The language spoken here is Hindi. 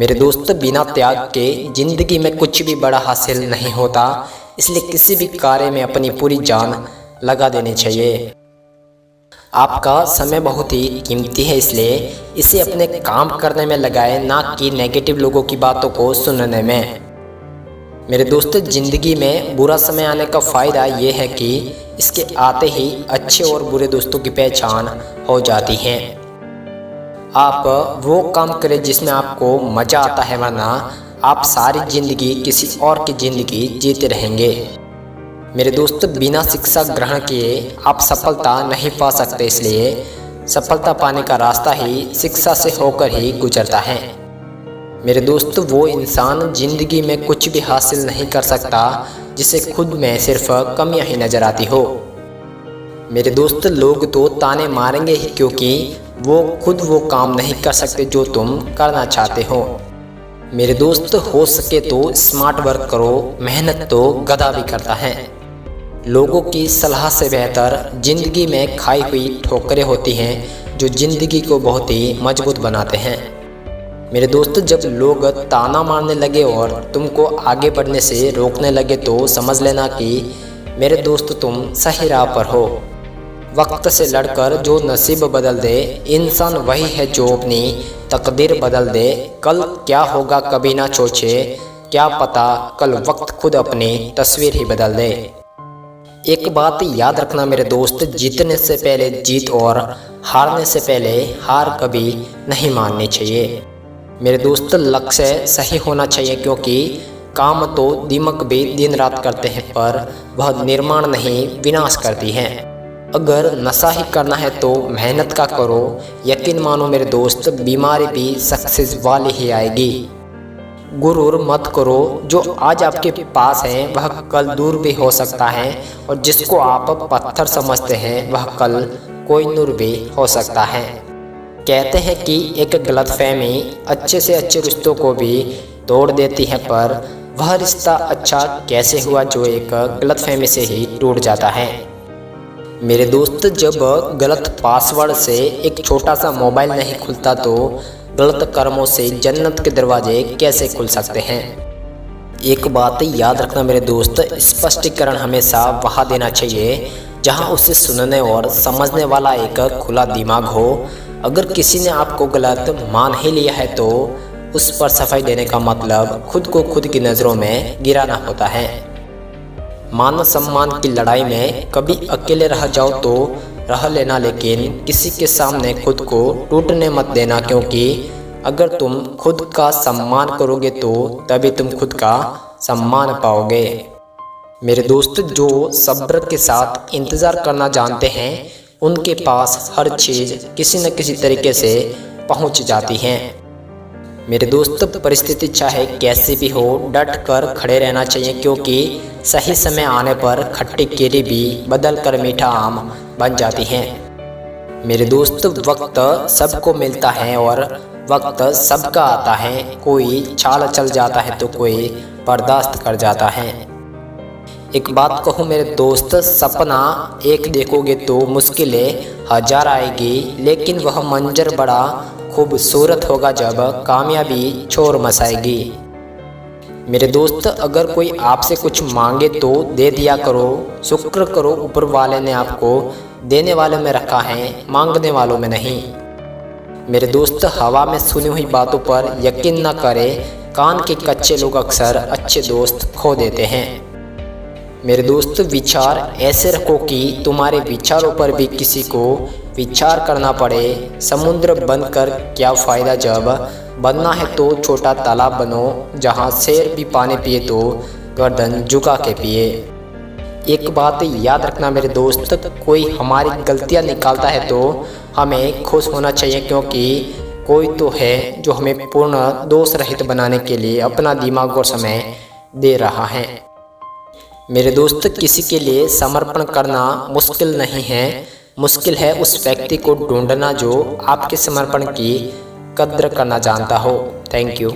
मेरे दोस्त, बिना त्याग के जिंदगी में कुछ भी बड़ा हासिल नहीं होता, इसलिए किसी भी कार्य में अपनी पूरी जान लगा देनी चाहिए। आपका समय बहुत ही कीमती है, इसलिए इसे अपने काम करने में लगाएं, ना कि नेगेटिव लोगों की बातों को सुनने में। मेरे दोस्त, जिंदगी में बुरा समय आने का फ़ायदा ये है कि इसके आते ही अच्छे और बुरे दोस्तों की पहचान हो जाती है। आप वो काम करें जिसमें आपको मज़ा आता है, वरना आप सारी ज़िंदगी किसी और की ज़िंदगी जीते रहेंगे। मेरे दोस्त, बिना शिक्षा ग्रहण किए आप सफलता नहीं पा सकते, इसलिए सफलता पाने का रास्ता ही शिक्षा से होकर ही गुजरता है। मेरे दोस्त, वो इंसान ज़िंदगी में कुछ भी हासिल नहीं कर सकता जिसे खुद में सिर्फ कमियां ही नज़र आती हो। मेरे दोस्त, लोग तो ताने मारेंगे ही, क्योंकि वो खुद वो काम नहीं कर सकते जो तुम करना चाहते हो। मेरे दोस्त, हो सके तो स्मार्ट वर्क करो, मेहनत तो गधा भी करता है। लोगों की सलाह से बेहतर जिंदगी में खाई हुई ठोकरें होती हैं, जो जिंदगी को बहुत ही मजबूत बनाते हैं। मेरे दोस्त, जब लोग ताना मारने लगे और तुमको आगे बढ़ने से रोकने लगे तो समझ लेना कि मेरे दोस्त तुम सही राह पर हो। वक्त से लड़कर जो नसीब बदल दे, इंसान वही है जो अपनी तकदीर बदल दे। कल क्या होगा कभी ना सोचे, क्या पता कल वक्त खुद अपनी तस्वीर ही बदल दे। एक बात याद रखना मेरे दोस्त, जीतने से पहले जीत और हारने से पहले हार कभी नहीं माननी चाहिए। मेरे दोस्त, लक्ष्य सही होना चाहिए, क्योंकि काम तो दिमाग भी दिन रात करते हैं, पर वह निर्माण नहीं विनाश करती हैं। अगर नशा ही करना है तो मेहनत का करो, यकीन मानो मेरे दोस्त, बीमारी भी सक्सेस वाली ही आएगी। गुरूर मत करो, जो आज आपके पास है वह कल दूर भी हो सकता है, और जिसको आप पत्थर समझते हैं वह कल कोई नूर भी हो सकता है। कहते हैं कि एक गलतफहमी अच्छे से अच्छे रिश्तों को भी तोड़ देती है, पर वह रिश्ता अच्छा कैसे हुआ जो एक गलतफहमी से ही टूट जाता है। मेरे दोस्त, जब गलत पासवर्ड से एक छोटा सा मोबाइल नहीं खुलता, तो गलत कर्मों से जन्नत के दरवाजे कैसे खुल सकते हैं। एक बात याद रखना मेरे दोस्त, स्पष्टीकरण हमेशा वहाँ देना चाहिए जहाँ उसे सुनने और समझने वाला एक खुला दिमाग हो। अगर किसी ने आपको गलत मान ही लिया है तो उस पर सफाई देने का मतलब खुद को खुद की नज़रों में गिराना होता है। मान सम्मान की लड़ाई में कभी अकेले रह जाओ तो रह लेना, लेकिन किसी के सामने खुद को टूटने मत देना, क्योंकि अगर तुम खुद का सम्मान करोगे तो तभी तुम खुद का सम्मान पाओगे। मेरे दोस्त, जो सब्र के साथ इंतज़ार करना जानते हैं उनके पास हर चीज़ किसी न किसी तरीके से पहुंच जाती है। मेरे दोस्त, परिस्थिति चाहे कैसी भी हो, डट कर खड़े रहना चाहिए, क्योंकि सही समय आने पर खट्टी केरी भी बदल कर मीठा आम बन जाती हैं। मेरे दोस्त, वक्त सबको मिलता है और वक्त सबका आता है। कोई चाल चल जाता है तो कोई बर्दाश्त कर जाता है। एक बात कहूँ मेरे दोस्त, सपना एक देखोगे तो मुश्किलें हजार आएगी, लेकिन वह मंजर बड़ा खूबसूरत होगा जब कामयाबी शोर मचाएगी। मेरे दोस्त, अगर कोई आपसे कुछ मांगे तो दे दिया करो। शुक्र करो ऊपर वाले ने आपको देने वालों में रखा है, मांगने वालों में नहीं। मेरे दोस्त, हवा में सुनी हुई बातों पर यकीन न करें, कान के कच्चे लोग अक्सर अच्छे दोस्त खो देते हैं। मेरे दोस्त, विचार ऐसे रखो कि तुम्हारे विचारों पर भी किसी को विचार करना पड़े। समुद्र बनकर क्या फ़ायदा, जब बनना है तो छोटा तालाब बनो, जहाँ शेर भी पानी पिए तो गर्दन झुका के पिए। एक बात याद रखना मेरे दोस्त, कोई हमारी गलतियाँ निकालता है तो हमें खुश होना चाहिए, क्योंकि कोई तो है जो हमें पूर्ण दोष रहित बनाने के लिए अपना दिमाग और समय दे रहा है। मेरे दोस्त, किसी के लिए समर्पण करना मुश्किल नहीं है, मुश्किल है उस व्यक्ति को ढूंढना जो आपके समर्पण की कद्र करना जानता हो। Thank you.